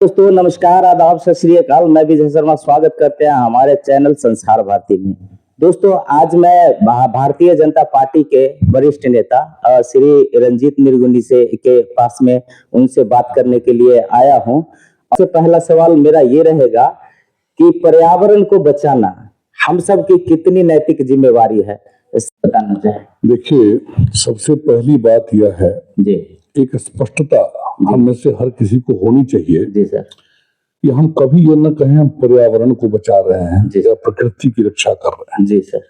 दोस्तों नमस्कार, आदाब, सत श्री अकाल। मैं विजय शर्मा, स्वागत करते हैं हमारे चैनल संसार भारती में। दोस्तों आज मैं भारतीय जनता पार्टी के वरिष्ठ नेता श्री रंजीत निर्गुंडी से के पास में उनसे बात करने के लिए आया हूं। सबसे पहला सवाल मेरा ये रहेगा कि पर्यावरण को बचाना हम सब की कितनी नैतिक जिम्मेवारी है, इसको बताना चाहें। देखिए, सबसे पहली बात यह है जी, एक स्पष्टता हम में से हर किसी को होनी चाहिए जी सर, कि हम कभी ये न कहें हम पर्यावरण को बचा रहे हैं जी या प्रकृति की रक्षा कर रहे हैं। जी सर,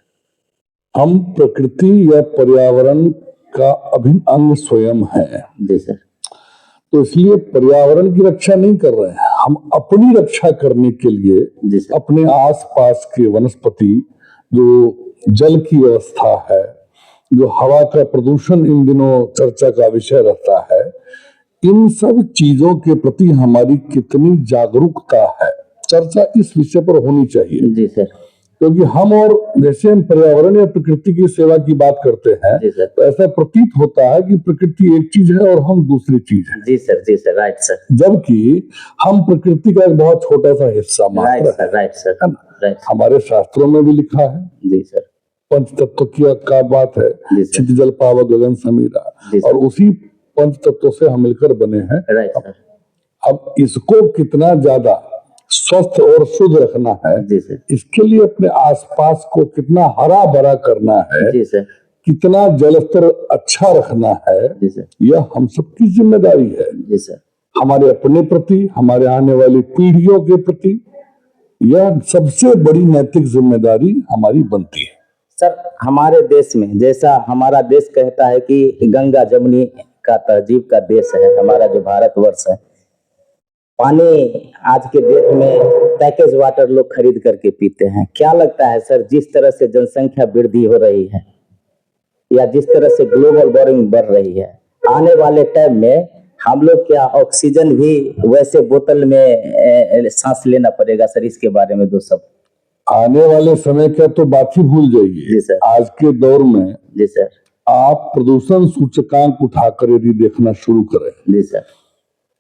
हम प्रकृति या पर्यावरण का अभिन्न अंग स्वयं है। जी सर, तो इसलिए पर्यावरण की रक्षा नहीं कर रहे हैं, हम अपनी रक्षा करने के लिए जी सर, अपने आसपास के वनस्पति, जो जल की व्यवस्था है, जो हवा का प्रदूषण इन दिनों चर्चा का विषय रहता है, इन सब चीजों के प्रति हमारी कितनी जागरूकता है, चर्चा इस विषय पर होनी चाहिए। जी सर, क्योंकि हम और जैसे हम पर्यावरण या प्रकृति की सेवा की बात करते हैं जी सर, तो ऐसा प्रतीत होता है कि प्रकृति एक चीज है और हम दूसरी चीज है, जी सर, राइट सर, जबकि हम प्रकृति का एक बहुत छोटा सा हिस्सा मात्र है। राइट सर, है ना? राइट, हमारे शास्त्रों में भी लिखा है, जी सर, पंच तत्व की का बात है, जी सर, छित जल पावक गगन समीरा, जी सर, और उसी पंच तत्वों से हम मिलकर बने हैं। राइट सर, अब इसको कितना ज्यादा स्वस्थ और शुद्ध रखना है, जी सर, इसके लिए अपने आसपास को कितना हरा भरा करना है, जी सर, कितना जल स्तर अच्छा रखना है, जी सर, यह हम सबकी जिम्मेदारी है। जी सर, हमारे अपने प्रति, हमारे आने वाली पीढ़ियों के प्रति यह सबसे बड़ी नैतिक जिम्मेदारी हमारी बनती है। सर हमारे देश में, जैसा हमारा देश कहता है कि गंगा जमुनी का तहजीब का देश है हमारा जो भारतवर्ष है, पानी आज के डेट में पैकेज वाटर लोग खरीद करके पीते हैं। क्या लगता है सर, जिस तरह से जनसंख्या वृद्धि हो रही है या जिस तरह से ग्लोबल वार्मिंग बढ़ रही है, आने वाले टाइम में हम लोग क्या ऑक्सीजन भी वैसे बोतल में सांस लेना पड़ेगा सर? इसके बारे में दो सब। आने वाले समय का तो बात ही भूल जी जाइए। सर, आज के दौर में जी सर, आप प्रदूषण सूचकांक उठाकर यदि देखना शुरू करें जी सर,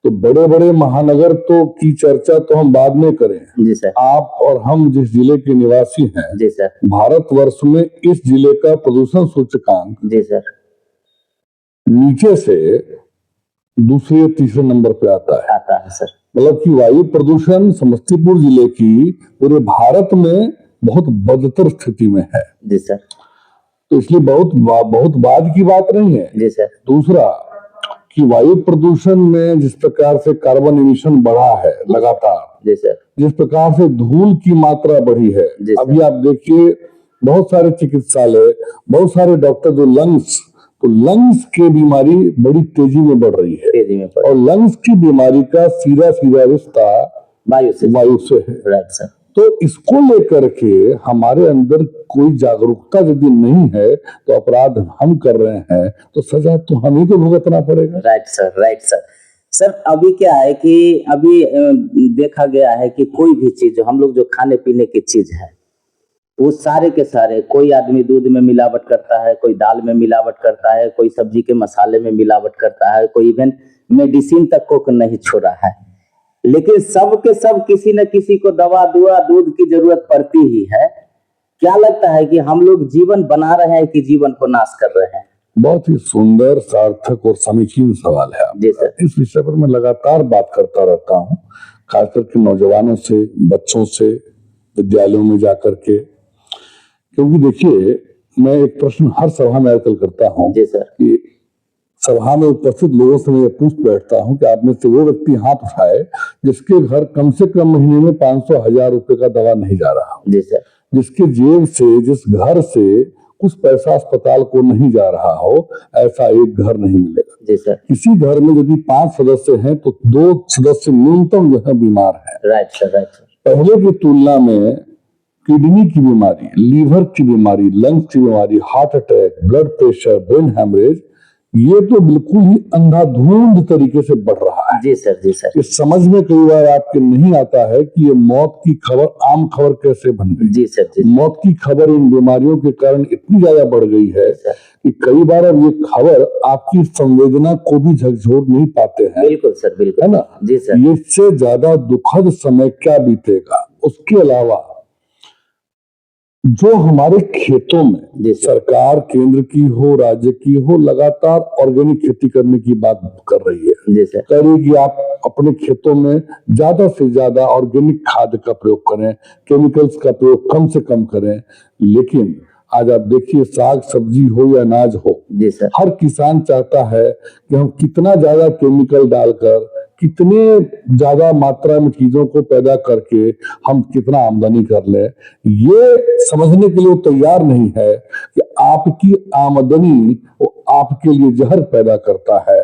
तो बड़े बड़े महानगर तो की चर्चा तो हम बाद में करें, जी सर, आप और हम जिस जिले के निवासी हैं, जी सर, भारतवर्ष में इस जिले का प्रदूषण सूचकांक जी सर, नीचे से दूसरे या तीसरे नंबर पे आता है सर, मतलब कि वायु प्रदूषण समस्तीपुर जिले की पूरे भारत में बहुत बदतर स्थिति में है। जी सर, तो इसलिए बहुत बाद की बात नहीं है। जी सर, दूसरा कि वायु प्रदूषण में जिस प्रकार से कार्बन एमिशन बढ़ा है लगातार, जी सर, जिस प्रकार से धूल की मात्रा बढ़ी है, जी सर, अभी आप देखिए बहुत सारे चिकित्सालय, बहुत सारे डॉक्टर जो लंग्स की बीमारी बड़ी तेजी में बढ़ रही है, तेजी में और लंग्स की बीमारी का सीधा रिश्ता वायु से है। राइट सर, तो इसको लेकर के हमारे अंदर कोई जागरूकता यदि नहीं है तो अपराध हम कर रहे हैं तो सजा तो हम ही को भुगतना पड़ेगा। Right sir, right sir. Sir अभी क्या है कि अभी देखा गया है कि कोई भी चीज हम लोग जो खाने पीने की चीज है वो सारे के सारे, कोई आदमी दूध में मिलावट करता है, कोई दाल में मिलावट करता है, कोई सब्जी के मसाले में मिलावट करता है, कोई इवन मेडिसिन तक को नहीं छोड़ा है, लेकिन सब के सब किसी न किसी को दवा दुआ दूध की जरूरत पड़ती ही है। क्या लगता है कि हम लोग जीवन बना रहे हैं कि जीवन को नाश कर रहे हैं? बहुत ही सुंदर, सार्थक और समीचीन सवाल है जी सर। इस विषय पर मैं लगातार बात करता रहता हूँ, खासकर के नौजवानों से, बच्चों से, विद्यालयों में जाकर के। क्योंकि देखिए, मैं एक प्रश्न हर सभा में आजकल करता हूँ जी सर, कि सभा में उपस्थित लोगों से मैं पूछ बैठता हूं कि आप में से वो व्यक्ति हाथ उठाए जिसके घर कम से कम महीने में 500,000 रुपए का दवा नहीं जा रहा, जी सर, जिसके जेब से, जिस घर से कुछ पैसा अस्पताल को नहीं जा रहा हो, ऐसा एक घर नहीं मिलेगा। जी सर, किसी घर में यदि 5 सदस्य हैं तो 2 सदस्य न्यूनतम जो है बीमार है। Right sir, right sir. पहले की तुलना में किडनी की बीमारी, लीवर की बीमारी, लंग्स की बीमारी, heart attack, blood pressure, brain haemorrhage, ये तो बिल्कुल ही अंधाधुंध तरीके से बढ़ रहा है। जी सर, जी सर। ये समझ में कई बार आपके नहीं आता है कि ये मौत की खबर आम खबर कैसे बन गई। जी सर, जी। मौत की खबर इन बीमारियों के कारण इतनी ज्यादा बढ़ गई है कि कई बार अब ये खबर आपकी संवेदना को भी झकझोर नहीं पाते हैं। बिल्कुल सर, बिल्कुल, है ना। जी सर। इससे ज्यादा दुखद समय क्या बीतेगा। उसके अलावा जो हमारे खेतों में सरकार केंद्र की हो राज्य की हो लगातार ऑर्गेनिक खेती करने की बात कर रही है। जी सर। कह रही कि आप अपने खेतों में ज्यादा से ज्यादा ऑर्गेनिक खाद का प्रयोग करें, केमिकल्स का प्रयोग कम से कम करें। लेकिन आज आप देखिए, साग सब्जी हो या अनाज हो, जी सर, हर किसान चाहता है कि हम कितना ज्यादा केमिकल डालकर, कितने ज्यादा मात्रा में चीजों को पैदा करके हम कितना आमदनी कर ले। ये समझने के लिए वो तैयार नहीं है कि आपकी आमदनी वो आपके लिए जहर पैदा करता है।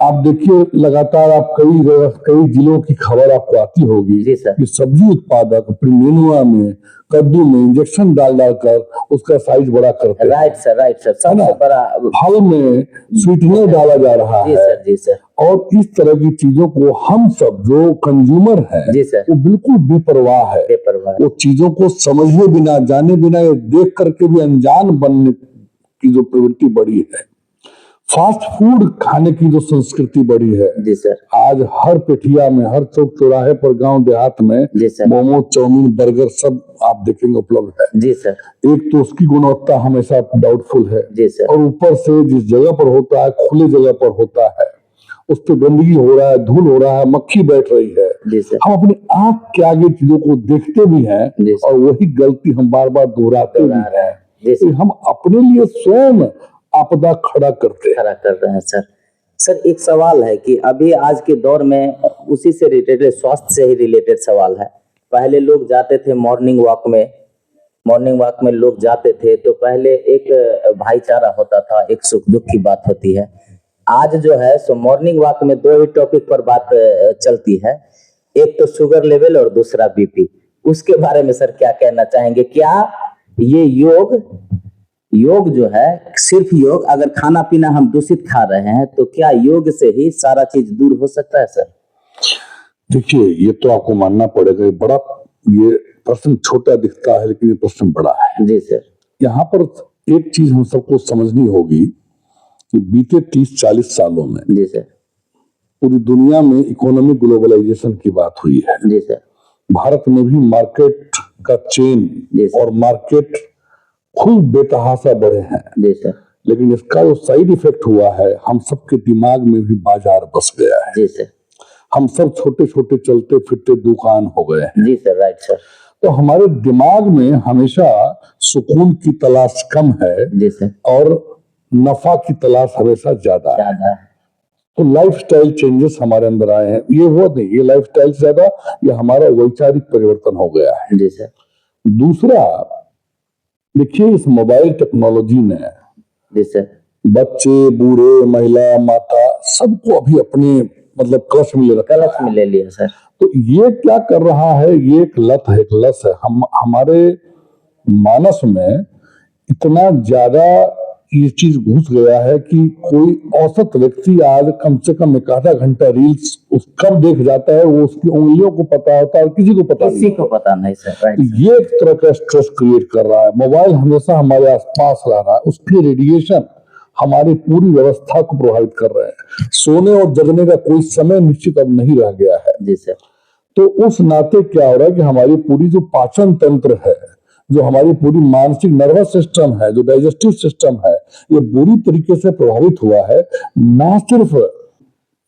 आप देखिए, लगातार आप कई जिलों की खबर आपको आती होगी कि सब्जी उत्पादक अपनी नेनुआ में, कद्दू में इंजेक्शन डाल कर उसका साइज बड़ा करते हैं। Right sir, right sir. सबसे बड़ा फल में स्वीटनर डाला जा रहा है। जी सर। और इस तरह की चीजों को हम सब जो कंज्यूमर है वो बिल्कुल बेपरवाह है। वो चीजों को समझे बिना, जाने बिना, ये देख करके भी अनजान बनने की जो प्रवृत्ति बढ़ी है। फास्ट फूड खाने की जो संस्कृति बढ़ी है। जी सर। आज हर पेठिया में, हर चौक चौराहे पर, गांव देहात में मोमो, चाउमीन, बर्गर सब आप देखेंगे उपलब्ध है। जी सर। एक तो उसकी गुणवत्ता हमेशा डाउटफुल है। जी सर। और ऊपर से जिस जगह पर होता है, खुले जगह पर होता है, उस पर गंदगी हो रहा है, धूल हो रहा है, मक्खी बैठ रही है। हम अपनी आंख के आगे चीजों को देखते भी हैं और वही गलती हम बार बार दोहराते भी हैं। हम अपने लिए स्वयं आपदा खड़ा कर रहे हैं। सर एक सवाल है कि अभी आज के दौर में उसी से रिलेटेड, स्वास्थ्य से ही रिलेटेड सवाल है। पहले लोग जाते थे मॉर्निंग वॉक में लोग जाते थे तो पहले एक भाईचारा होता था, एक सुख दुख की बात होती है। आज जो है सो मॉर्निंग वॉक में दो ही टॉपिक पर बात चलती है, एक तो शुगर लेवल और दूसरा बीपी। उसके बारे में सर क्या कहना चाहेंगे? क्या ये योग जो है, सिर्फ योग, अगर खाना पीना हम दूषित खा रहे हैं तो क्या योग से ही सारा चीज दूर हो सकता है सर? देखिए, ये तो आपको मानना पड़ेगा, बड़ा ये प्रश्न छोटा दिखता है लेकिन ये प्रश्न बड़ा है। जी सर। यहाँ पर एक चीज हम सबको समझनी होगी कि बीते 30-40 सालों में, जी सर, पूरी दुनिया में इकोनॉमिक ग्लोबलाइजेशन की बात हुई है। जी सर। भारत में भी मार्केट का चेन और मार्केट खूब बेतहाशा बढ़े हैं। जी सर। लेकिन इसका जो साइड इफेक्ट हुआ है, हम सबके दिमाग में भी बाजार बस गया है। जी सर। हम सब छोटे छोटे चलते फिरते दुकान हो गए हैं। जी सर, राइट सर। तो हमारे दिमाग में हमेशा सुकून की तलाश कम है। जी सर। और नफा की तलाश हमेशा ज्यादा है। तो लाइफस्टाइल चेंजेस हमारे अंदर आए हैं। ये वो नहीं, ये लाइफस्टाइल से ज्यादा ये हमारा वैचारिक परिवर्तन हो गया है। जी सर। दूसरा, देखिए, इस मोबाइल टेक्नोलॉजी ने, जी सर, बच्चे, बूढ़े, महिला, माता, सबको अभी अपने मतलब कलश में ले लिया सर। तो ये क्या कर रहा है? ये एक लत है, एक लस है। हमारे मानस में इतना ज्यादा ये चीज घुस गया है कि कोई औसत व्यक्ति आज कम से कम एक आधा घंटा रील्स कब देख जाता है, वो उसकी उंगलियों को पता होता है और किसी को पता नहीं सर। ये एक तरह का स्ट्रेस क्रिएट कर रहा है। मोबाइल हमेशा हमारे आसपास रह रहा है, उसके रेडिएशन हमारी पूरी व्यवस्था को प्रभावित कर रहे हैं। सोने और जगने का कोई समय निश्चित अब नहीं रह गया है। जी सर। तो उस नाते क्या हो रहा है कि हमारी पूरी जो पाचन तंत्र है, जो हमारी पूरी मानसिक नर्वस सिस्टम है, जो डाइजेस्टिव सिस्टम है, ये बुरी तरीके से प्रभावित हुआ है।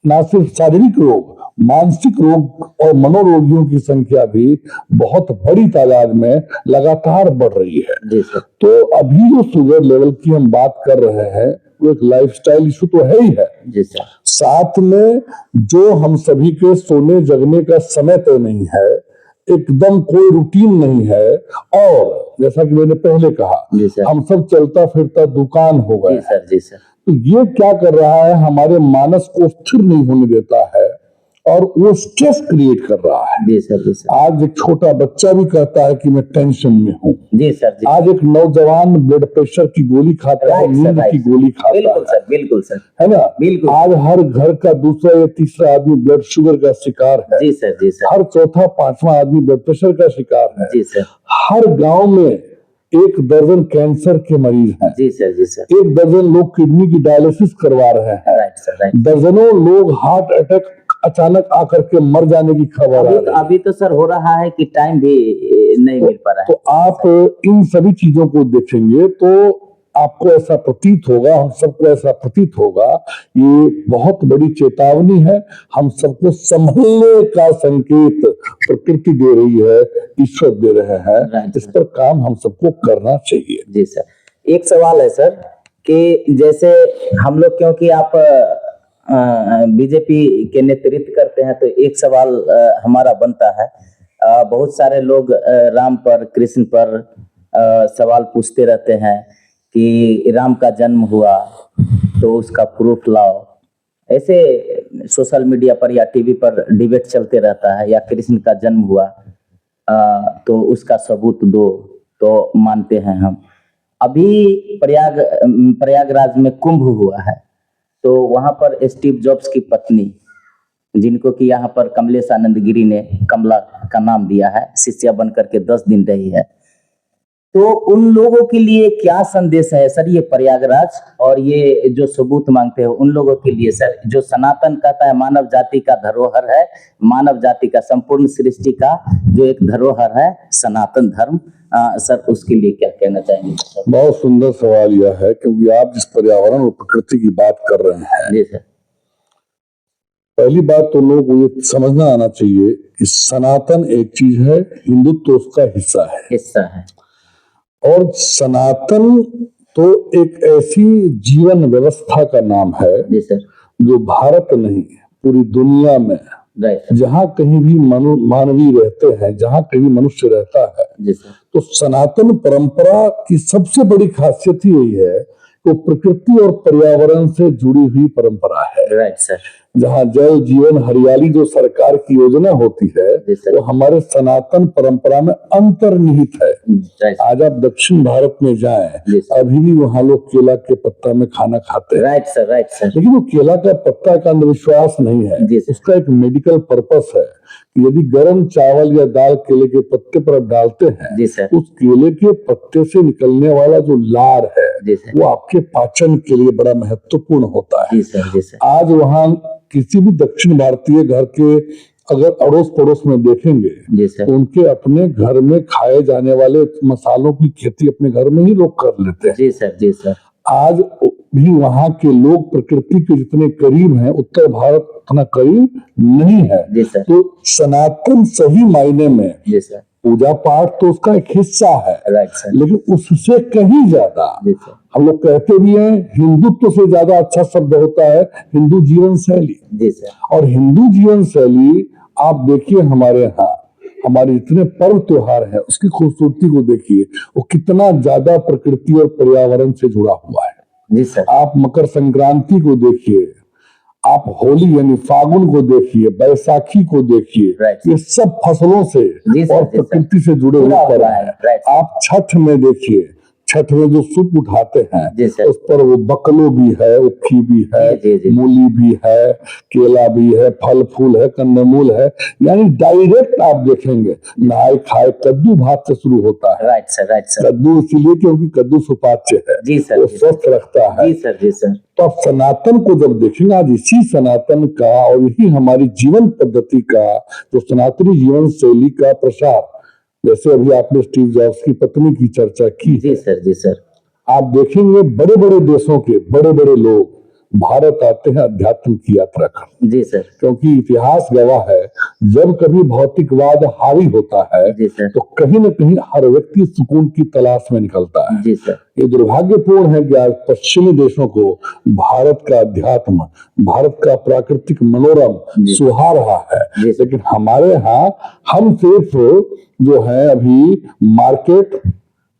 ना सिर्फ शारीरिक रोग, मानसिक रोग और मनोरोगियों की संख्या भी बहुत बड़ी तादाद में लगातार बढ़ रही है। जी सर। तो अभी जो शुगर लेवल की हम बात कर रहे हैं, वो एक लाइफस्टाइल इशू तो है ही है। जी सर। साथ में जो हम सभी के सोने जगने का समय तय नहीं है, एकदम कोई रूटीन नहीं है, और जैसा कि मैंने पहले कहा, हम सब चलता फिरता दुकान हो गए। जी सर, जी सर। तो ये क्या कर रहा है? हमारे मानस को स्थिर नहीं होने देता है और वो स्ट्रेस क्रिएट कर रहा है। जी सर, जी सर। आज एक छोटा बच्चा भी कहता है कि मैं टेंशन में हूँ। जी सर, जी। आज एक नौजवान ब्लड प्रेशर की गोली खाता है, नींद की गोली खाता है। बिल्कुल सर, बिल्कुल सर, है ना? बिल्कुल। आज हर घर का दूसरा या तीसरा आदमी ब्लड शुगर का शिकार है। जी सर, जी सर। हर चौथा पांचवा आदमी ब्लड प्रेशर का शिकार है। जी सर। हर गांव में 1 दर्जन कैंसर के मरीज हैं। जी सर, जी सर। 1 दर्जन लोग किडनी की डायलिसिस करवा रहे हैं। Right sir, right. दर्जनों लोग हार्ट अटैक अचानक आकर के मर जाने की खबर आ रही है। अभी तो सर हो रहा है कि टाइम भी नहीं मिल पा रहा है। तो आप इन सभी चीजों को देखेंगे तो आपको ऐसा प्रतीत होगा, हम सबको ऐसा प्रतीत होगा, ये बहुत बड़ी चेतावनी है। हम सबको संभलने का संकेत प्रकृति दे रही है, ईश्वर दे रहे हैं। इस पर काम हम सबको करना चाहिए। जी सर। एक सवाल है सर कि जैसे हम लोग, क्योंकि आप बीजेपी के नेतृत्व करते हैं, तो एक सवाल हमारा बनता है। बहुत सारे लोग राम पर, कृष्ण पर सवाल पूछते रहते हैं कि राम का जन्म हुआ तो उसका प्रूफ लाओ। ऐसे सोशल मीडिया पर या टीवी पर डिबेट चलते रहता है, या कृष्ण का जन्म हुआ तो उसका सबूत दो, तो मानते हैं हम। अभी प्रयागराज में कुंभ हुआ है, तो वहां पर स्टीव जॉब्स की पत्नी, जिनको कि यहाँ पर कमलेश आनंद गिरी ने कमला का नाम दिया है, शिष्या बन करके 10 दिन रही है। तो उन लोगों के लिए क्या संदेश है सर, ये प्रयागराज और ये जो सबूत मांगते हैं उन लोगों के लिए सर, जो सनातन कहता है मानव जाति का धरोहर है, मानव जाति का, संपूर्ण सृष्टि का जो एक धरोहर है सनातन धर्म, सर उसके लिए क्या कहना चाहेंगे सर? बहुत सुंदर सवाल यह है, क्योंकि आप जिस पर्यावरण और प्रकृति की बात कर रहे हैं। जी सर। पहली बात तो लोगों को ये समझना आना चाहिए कि सनातन एक चीज है, हिंदुत्व उसका हिस्सा है। और सनातन तो एक ऐसी जीवन व्यवस्था का नाम है जी सर, जो भारत नहीं पूरी दुनिया में जहाँ कहीं भी मानवीय रहते हैं, जहाँ कहीं मनुष्य रहता है, जी सर, तो सनातन परंपरा की सबसे बड़ी खासियत ही यही है कि प्रकृति और पर्यावरण से जुड़ी हुई परंपरा है। Right sir. जहाँ जल जीवन हरियाली जो सरकार की योजना होती है, वो हमारे सनातन परंपरा में अंतर्निहित है। आज आप दक्षिण भारत में जाएं, अभी भी वहाँ लोग केला के पत्ता में खाना खाते हैं। Right sir, right sir. लेकिन वो केला का पत्ता का अंधविश्वास नहीं है, उसका एक मेडिकल पर्पस है कि यदि गर्म चावल या दाल केले के पत्ते पर आप डालते हैं, उस केले के पत्ते से निकलने वाला जो लार है वो आपके पाचन के लिए बड़ा महत्वपूर्ण होता है। आज वहाँ किसी भी दक्षिण भारतीय घर के अगर अड़ोस पड़ोस में देखेंगे तो उनके अपने घर में खाए जाने वाले मसालों की खेती अपने घर में ही लोग कर लेते हैं। जी सर, जी सर। आज भी वहाँ के लोग प्रकृति के जितने करीब हैं, उत्तर भारत उतना करीब नहीं है। जी सर। तो सनातन सही मायने में जी सर पूजा पाठ तो उसका एक हिस्सा है। Right sir. लेकिन उससे कहीं ज्यादा हम लोग कहते भी हैं, हिंदुत्व से ज्यादा अच्छा शब्द होता है हिंदू जीवन शैली। जी सर। और हिंदू जीवन शैली आप देखिए, हमारे यहाँ हमारे जितने पर्व त्योहार हैं उसकी खूबसूरती को देखिए, वो कितना ज्यादा प्रकृति और पर्यावरण से जुड़ा हुआ है। जी सर। आप मकर संक्रांति को देखिए, आप होली यानी फागुन को देखिए, बैसाखी को देखिए, ये सब फसलों से और प्रकृति से जुड़े हुए पर्व हैं। आप छठ में देखिए, छठ में जो सूप उठाते हैं उस पर वो बकलो भी है, उखी भी है, मूली भी है, केला भी है, फल फूल है, कंदमूल है, यानी डायरेक्ट आप देखेंगे नहाए खाए कद्दू भात से शुरू होता है। Right sir, right sir. कद्दू इसीलिए क्योंकि कद्दू सुपाच्य है। जी सर। वो स्वस्थ रखता है। जी सर, जी सर। तो आप सनातन को जब देखेंगे, आज इसी सनातन का और यही हमारी जीवन पद्धति का, जो सनातनी जीवन शैली का प्रसार, जैसे अभी आपने स्टीव जॉब्स की पत्नी की चर्चा की। जी सर, जी सर। आप देखेंगे बड़े बड़े देशों के बड़े बड़े लोग भारत आते हैं अध्यात्म की यात्रा कर। जी सर। क्योंकि इतिहास गवाह है, जब कभी भौतिकवाद हावी होता है तो कहीं न कहीं हर व्यक्ति सुकून की तलाश में निकलता है। जी सर। ये दुर्भाग्यपूर्ण है कि आज पश्चिमी देशों को भारत का अध्यात्म, भारत का प्राकृतिक मनोरम सुहा रहा है, लेकिन हमारे यहाँ हम सिर्फ जो है अभी मार्केट,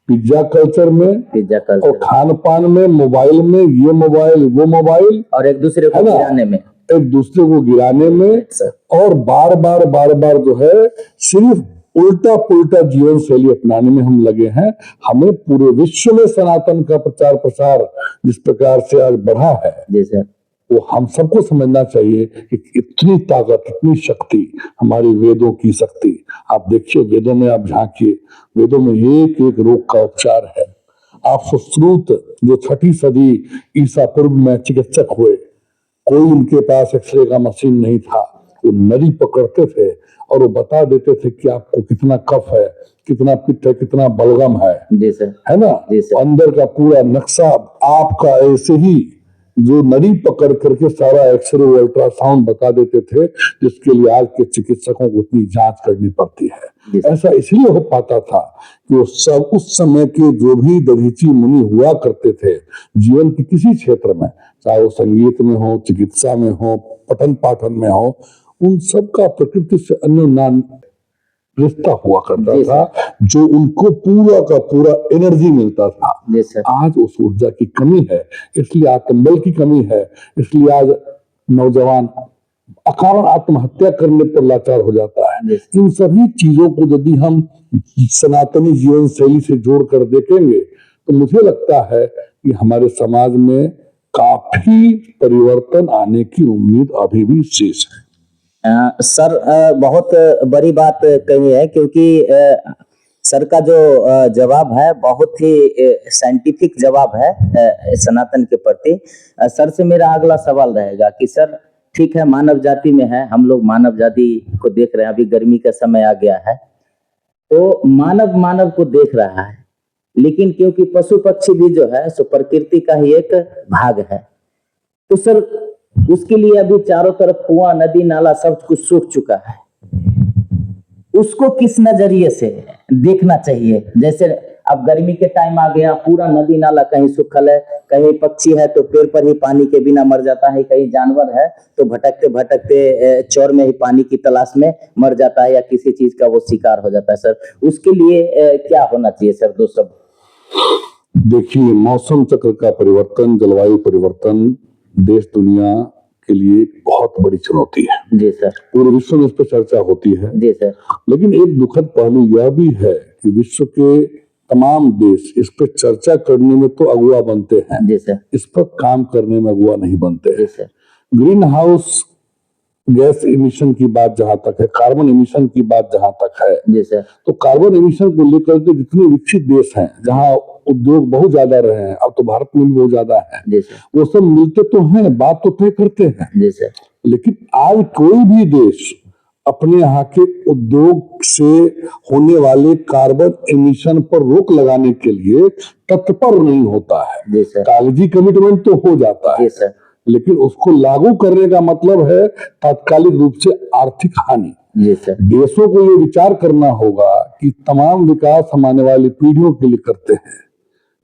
पिज्जा कल्चर में और खान पान में, मोबाइल में, ये मोबाइल वो मोबाइल, और एक दूसरे को गिराने में, एक दूसरे को गिराने में और बार बार जो है सिर्फ उल्टा पुल्टा जीवन शैली अपनाने में हम लगे हैं। हमें पूरे विश्व में सनातन का प्रचार प्रसार जिस प्रकार से आज बढ़ा है जी सर, वो हम सबको समझना चाहिए कि इतनी ताकत, इतनी शक्ति हमारे वेदों की शक्ति। आप देखिए वेदों में आप झांकिए, वेदों में एक एक रोग का उपचार है। आप सुश्रुत जो 6ठी सदी ईसा पूर्व में चिकित्सक हुए, कोई उनके पास एक्सरे का मशीन नहीं था, वो नली पकड़ते थे और वो बता देते थे कि आपको कितना कफ है, कितना पित्त है, कितना बलगम है। जी सर, है ना? जी सर। अंदर का पूरा नक्शा आपका ऐसे ही जो नली पकड़ करके सारा एक्सरे अल्ट्रासाउंड बता देते थे, जिसके लिए आज के चिकित्सकों को इतनी जांच करनी पड़ती है। ऐसा इसलिए हो पाता था कि वो सब उस समय के जो भी दधीची मुनि हुआ करते थे जीवन के किसी क्षेत्र में, चाहे वो संगीत में हो, चिकित्सा में हो, पठन पाठन में हो, उन सब का प्रकृति से अन्योन्य रिश्ता हुआ करता था, जो उनको पूरा का पूरा एनर्जी मिलता था। आज उस ऊर्जा की कमी है, इसलिए आत्मबल की कमी है, इसलिए आज नौजवान अकारण आत्महत्या करने पर लाचार हो जाता है। इन सभी चीजों को यदि हम सनातनी जीवन शैली से जोड़ कर देखेंगे तो मुझे लगता है कि हमारे समाज में काफी परिवर्तन आने की उम्मीद अभी भी शेष है। सर बहुत बड़ी बात कही है, क्योंकि सर का जो जवाब है बहुत ही साइंटिफिक जवाब है सनातन के प्रति। सर से मेरा अगला सवाल रहेगा कि सर ठीक है, मानव जाति में है, हम लोग मानव जाति को देख रहे हैं, अभी गर्मी का समय आ गया है तो मानव को देख रहा है, लेकिन क्योंकि पशु पक्षी भी जो है सो प्रकृति का ही एक भाग है, तो सर उसके लिए अभी चारों तरफ कुआं, नदी, नाला सब कुछ सूख चुका है, उसको किस नजरिए से देखना चाहिए? जैसे अब गर्मी के टाइम आ गया, पूरा नदी नाला कहीं सूखल है, कहीं पक्षी है तो पेड़ पर ही पानी के बिना मर जाता है, कहीं जानवर है तो भटकते भटकते चौर में ही पानी की तलाश में मर जाता है या किसी चीज का वो शिकार हो जाता है। सर उसके लिए क्या होना चाहिए सर? दो सब देखिए, मौसम चक्र का परिवर्तन, जलवायु परिवर्तन देश दुनिया के लिए बहुत बड़ी चुनौती है। जी सर। पूरे विश्व में इस पर चर्चा होती है। जी सर। लेकिन एक दुखद पहलू यह भी है कि विश्व के तमाम देश इस पर चर्चा करने में तो अगुआ बनते हैं। जी सर। इस पर काम करने में अगुआ नहीं बनते। जी sir. Greenhouse gas emission की बात जहां तक है, कार्बन इमिशन की बात जहां तक है, जी सर, तो कार्बन इमिशन को लेकर के जितने विकसित देश हैं, जहां उद्योग बहुत ज्यादा रहे हैं, अब तो भारत में भी बहुत ज्यादा है, जी सर, वो सब मिलते तो हैं, बात तो तय करते हैं। जी सर। लेकिन आज कोई भी देश अपने यहाँ के उद्योग से होने वाले कार्बन इमिशन पर रोक लगाने के लिए तत्पर नहीं होता है। जी सर। कागजी कमिटमेंट तो हो जाता है, जी सर, लेकिन उसको लागू करने का मतलब है तात्कालिक रूप से आर्थिक हानि। जी सर। देशों को ये विचार करना होगा कि तमाम विकास हम आने वाली पीढ़ियों के लिए करते हैं,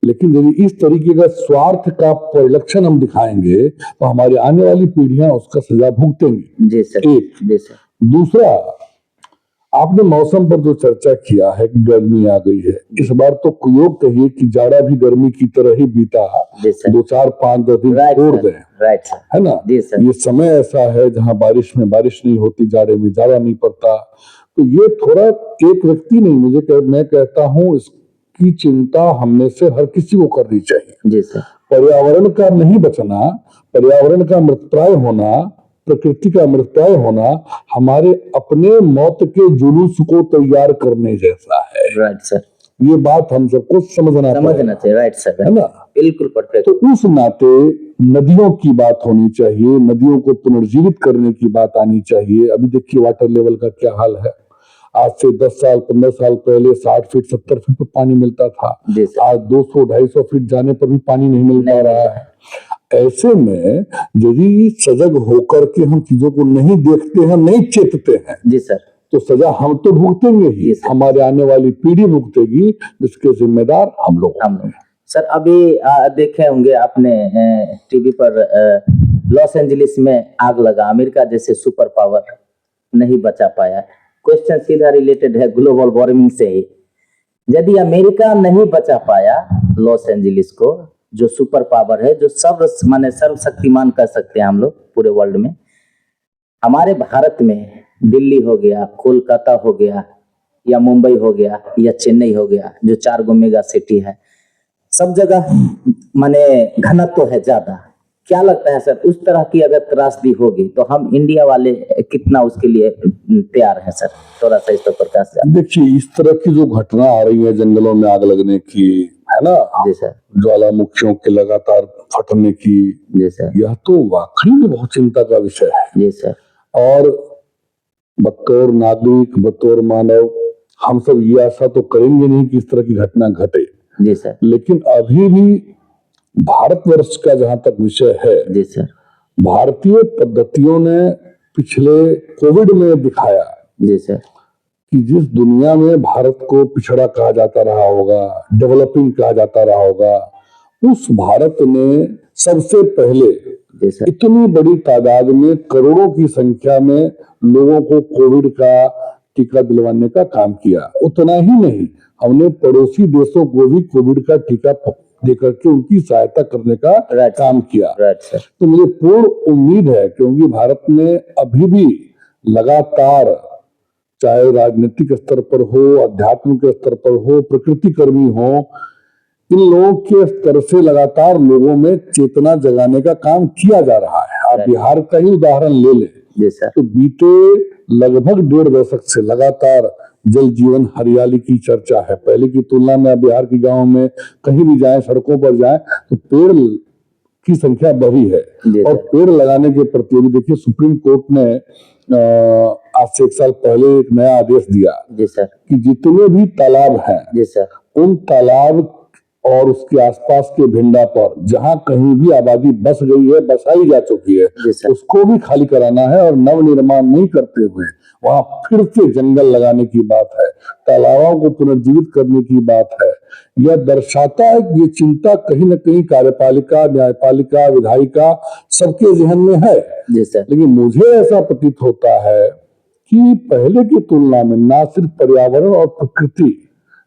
लेकिन यदि इस तरीके का स्वार्थ का परिलक्षण हम दिखाएंगे तो हमारी आने वाली पीढ़ियां उसका सजा भुगतेंगी। जी सर। एक। जी सर। दूसरा, आपने मौसम पर जो चर्चा किया है कि गर्मी आ गई है, इस बार तो योग कहिए कि जाड़ा भी गर्मी की तरह ही बीता, 2, 4, 5, 10 दिन छोड़ दें, राइट सर, है ना? ये समय ऐसा है जहां बारिश में बारिश नहीं होती, जाड़े में जाड़ा नहीं पड़ता, तो ये थोड़ा एक व्यक्ति नहीं, मैं कहता हूं इसकी चिंता हम में से हर किसी को करनी चाहिए। जी सर। पर्यावरण का नहीं बचना, पर्यावरण का मृतप्राय होना, प्रकृति का मृतप्राय होना हमारे अपने मौत के जुलूस को तैयार करने जैसा है। Right sir. ये बात हम सबको समझना चाहिए। राइट सर, है ना? बिल्कुल परफेक्ट। तो उस नाते नदियों की बात होनी चाहिए, नदियों को पुनर्जीवित करने की बात आनी चाहिए। अभी देखिए वाटर लेवल का क्या हाल है। आज से 10 साल 15 साल पहले 60 फीट 70 फीट पर पानी मिलता था, आज 200-250 फीट जाने पर भी पानी नहीं मिल पा रहा है। ऐसे में यदि सजग होकर के हम चीजों को नहीं देखते हैं, नहीं चेतते हैं, जी सर, तो सजा हम तो भुगतेंगे ही, हमारे आने वाली पीढ़ी भुगतेगी, जिसके जिम्मेदार हम लोग हैं। सर अभी देखे होंगे आपने टीवी पर लॉस एंजलिस में आग लगा, अमेरिका जैसे सुपर पावर नहीं बचा पाया। क्वेश्चन सीधा रिलेटेड है ग्लोबल वार्मिंग से ही। यदि अमेरिका नहीं बचा पाया लॉस एंजलिस को, जो सुपर पावर है, जो सर्वशक्तिमान कर सकते हैं हम लोग पूरे वर्ल्ड में, हमारे भारत में दिल्ली हो गया, कोलकाता हो गया, या मुंबई हो गया, या चेन्नई हो गया, जो 4 गो मेगा सिटी है, सब जगह माने घनत्व तो है ज्यादा। क्या लगता है सर, उस तरह की अगर त्रासदी होगी तो हम इंडिया वाले कितना उसके लिए तैयार हैं सर? थोड़ा सा इस पर प्रकाश डालें। देखिए, इस तरह की जो घटना आ रही है, जंगलों में आग लगने की, है ना, जी सर। ज्वालामुखियों के लगातार फटने की, जी सर। यह तो वाकई में बहुत चिंता का विषय है। जी सर। और बतौर नागरिक, बतौर मानव, हम सब ये आशा तो करेंगे नहीं कि इस तरह की घटना घटे। जी सर। लेकिन अभी भी भारतवर्ष का जहां तक विषय है, जी सर। भारतीय पद्धतियों ने पिछले कोविड में दिखाया जी सर। कि जिस दुनिया में भारत को पिछड़ा कहा जाता रहा होगा, डेवलपिंग कहा जाता रहा होगा, उस भारत ने सबसे पहले इतनी बड़ी तादाद में, करोड़ों की संख्या में लोगों को कोविड का टीका दिलवाने का काम किया। उतना ही नहीं, हमने पड़ोसी देशों को भी कोविड का टीका देकर के उनकी सहायता करने का काम किया। तो मुझे पूर्ण उम्मीद है, क्योंकि भारत में अभी भी लगातार, चाहे राजनीतिक स्तर पर हो, आध्यात्मिक स्तर पर हो, प्रकृति कर्मी हो, इन लोगों के स्तर से लगातार लोगों में चेतना जगाने का काम किया जा रहा है। आप बिहार का ही उदाहरण ले लें, तो बीते लगभग 1.5 दशक से लगातार जल जीवन हरियाली की चर्चा है। पहले की तुलना में बिहार के गांव में कहीं भी जाएं, सड़कों पर जाएं, तो पेड़ की संख्या बढ़ी है। और पेड़ लगाने के प्रति भी देखिए, सुप्रीम कोर्ट ने आज से 1 साल पहले एक नया आदेश दिया कि जितने भी तालाब हैं, उन तालाब और उसके आसपास के भिंडा पर जहां कहीं भी आबादी बस गई है, बसाई जा चुकी है, उसको भी खाली कराना है और नव निर्माण नहीं करते हुए वहां फिर से जंगल लगाने की बात है, तालाबों को पुनर्जीवित करने की बात है। यह दर्शाता है कि ये चिंता कहीं न कहीं कार्यपालिका, न्यायपालिका, विधायिका सबके जहन में है। लेकिन मुझे ऐसा प्रतीत होता है कि पहले की तुलना में न सिर्फ पर्यावरण और प्रकृति,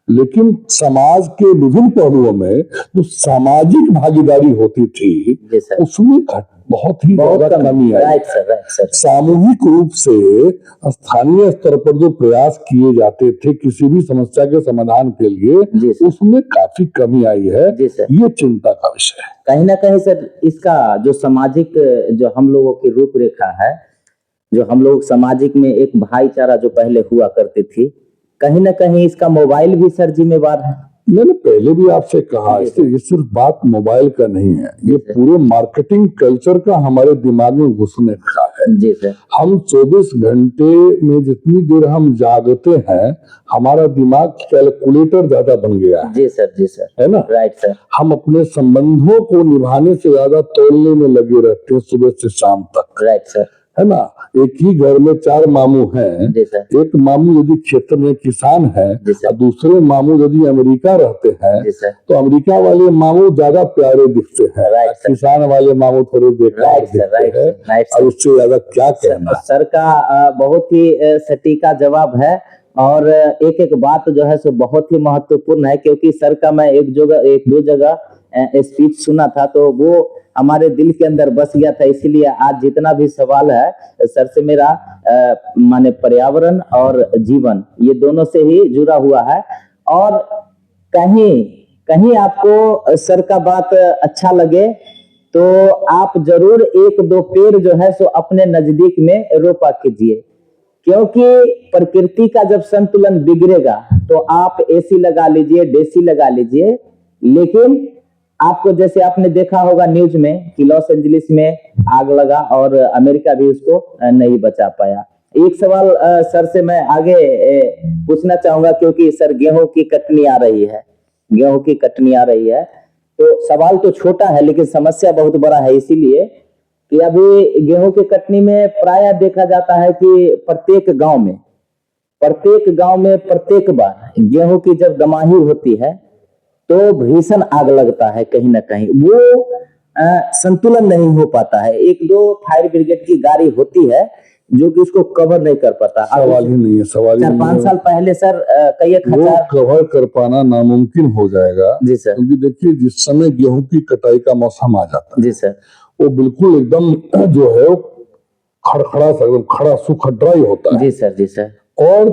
लेकिन समाज के विभिन्न पहलुओं में जो सामाजिक भागीदारी होती थी, उसमें बहुत ही ज्यादा कमी आई। सामूहिक रूप से स्थानीय स्तर पर जो प्रयास किए जाते थे किसी भी समस्या के समाधान के लिए, उसमें काफी कमी आई है। ये चिंता का विषय है। कहीं ना कहीं सर, इसका जो सामाजिक, जो हम लोगों की रूपरेखा है, जो हम लोग सामाजिक में एक भाईचारा जो पहले हुआ करती थी, कहीं ना कहीं इसका मोबाइल भी सर जिम्मेवार है। मैंने पहले भी आपसे कहा, ये सिर्फ बात मोबाइल का नहीं है, ये पूरे मार्केटिंग कल्चर का हमारे दिमाग में घुसने का है। जी सर। हम 24 घंटे में जितनी देर हम जागते हैं, हमारा दिमाग कैलकुलेटर ज्यादा बन गया है। जी सर। जी सर। है ना? Right sir. हम अपने संबंधों को निभाने से ज्यादा तोड़ने में लगे रहते हैं सुबह से शाम तक। Right sir. है ना? एक ही घर में 4 मामू हैं। एक मामू यदि क्षेत्र में किसान है और दूसरे मामू यदि अमेरिका रहते हैं, तो अमेरिका वाले मामू ज्यादा प्यारे दिखते हैं, किसान वाले मामू थोड़े बेकार दिखते हैं। और उससे ज्यादा क्या कहना। सर का बहुत ही सटीका जवाब है, और एक एक बात जो है सो बहुत ही महत्वपूर्ण है, क्योंकि सर का मैं एक दो जगह स्पीच सुना था, तो वो हमारे दिल के अंदर बस गया था। इसीलिए आज जितना भी सवाल है सर से मेरा माने पर्यावरण और जीवन, ये दोनों से ही जुड़ा हुआ है। और कहीं कहीं आपको सर का बात अच्छा लगे तो आप जरूर 1-2 पेड़ जो है सो अपने नजदीक में रोपा कीजिए, क्योंकि प्रकृति का जब संतुलन बिगड़ेगा तो आप एसी लगा लीजिए, डेसी लगा लीजिए, लेकिन आपको, जैसे आपने देखा होगा न्यूज में कि लॉस एंजलिस में आग लगा और अमेरिका भी उसको नहीं बचा पाया। एक सवाल सर से मैं आगे पूछना चाहूंगा, क्योंकि सर गेहूं की कटनी आ रही है, गेहूं की कटनी आ रही है, तो सवाल तो छोटा है लेकिन समस्या बहुत बड़ा है। इसीलिए कि अभी गेहूं की कटनी में प्रायः देखा जाता है कि प्रत्येक गांव में प्रत्येक बार गेहूं की जब दमाही होती है तो भीषण आग लगता है। कहीं ना कहीं वो संतुलन नहीं हो पाता है। 1-2 फायर ब्रिगेड की गाड़ी होती है जो कि उसको कवर नहीं कर पाता। सवाल ही नहीं है, सवाल 4-5 साल पहले सर कई एक हजार कवर कर पाना नामुमकिन हो जाएगा। जी सर। क्योंकि देखिए, जिस समय गेहूं की कटाई का मौसम आ जाता है, जी सर, वो बिल्कुल एकदम जो है खड़खड़ा सा एकदम खड़ा सूखा ड्राई होता है। जी सर, जी सर, और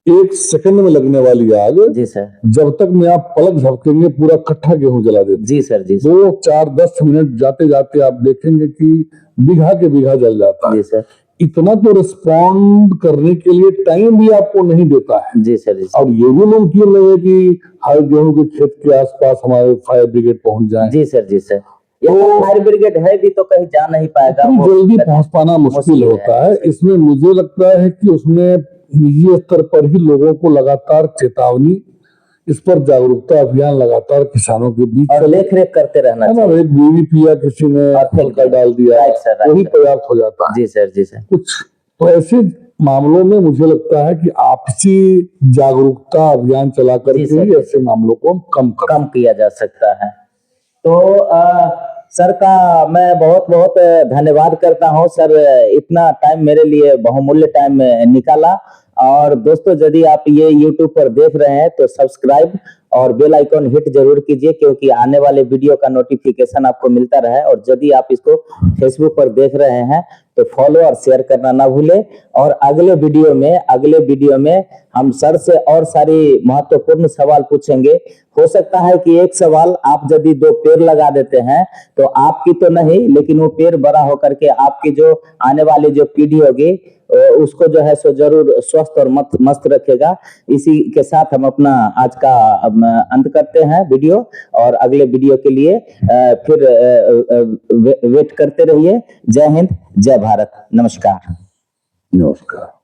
1 सेकंड में लगने वाली आग, जी सर, जब तक में आप पलक झपकेंगे पूरा कट्ठा गेहूं जला देती है। जी सर, जी सर, 2, 4, 10 मिनट जाते जाते आप देखेंगे कि बीघा के बीघा जल जाता है। जी सर, इतना तो रिस्पॉन्ड करने के लिए टाइम भी आपको नहीं देता है। जी सर, जी सर, और ये भी मुमकिन नहीं है कि हर गेहूं के खेत के आसपास हमारे फायर ब्रिगेड पहुंच जाए। जी सर, जी सर। यहाँ फायर ब्रिगेड है भी तो कहीं जा नहीं पाएगा, इतनी वो जल्दी पहुंच पाना मुश्किल होता है। इसमें मुझे लगता है कि उसमें निजी स्तर पर ही लोगों को लगातार चेतावनी, इस पर जागरूकता अभियान लगातार किसानों के बीच और देख रेख करते रहना है ना। चाहिए। एक बीवी या किसी ने हल्का डाल दिया, राइट सर, राइट वही सर। पर्याप्त हो जाता है। जी सर, जी सर, कुछ तो ऐसे मामलों में मुझे लगता है कि आपसी जागरूकता अभियान चला जी करके सर, ही ऐसे मामलों को हम कम किया जा सकता है। तो सर का मैं बहुत बहुत धन्यवाद करता हूं सर, इतना टाइम मेरे लिए बहुमूल्य टाइम निकाला। और दोस्तों, यदि आप ये YouTube पर देख रहे हैं तो सब्सक्राइब और बेल आइकॉन हिट जरूर कीजिए, क्योंकि आने वाले वीडियो का नोटिफिकेशन आपको मिलता रहे। और यदि आप इसको फेसबुक पर देख रहे हैं तो फॉलो और शेयर करना ना भूलें। और अगले वीडियो में हम सर से और सारी महत्वपूर्ण सवाल पूछेंगे। हो सकता है कि एक सवाल आप यदि 2 पेड़ लगा देते हैं तो आपकी तो नहीं, लेकिन वो पेड़ बड़ा होकर के आपकी जो आने वाली जो पीढ़ी होगी उसको जो है सो जरूर स्वस्थ और मस्त रखेगा। इसी के साथ हम अपना आज का अंत करते हैं वीडियो, और अगले वीडियो के लिए फिर वेट करते रहिए। जय हिंद, जय भारत, नमस्कार। नमस्कार।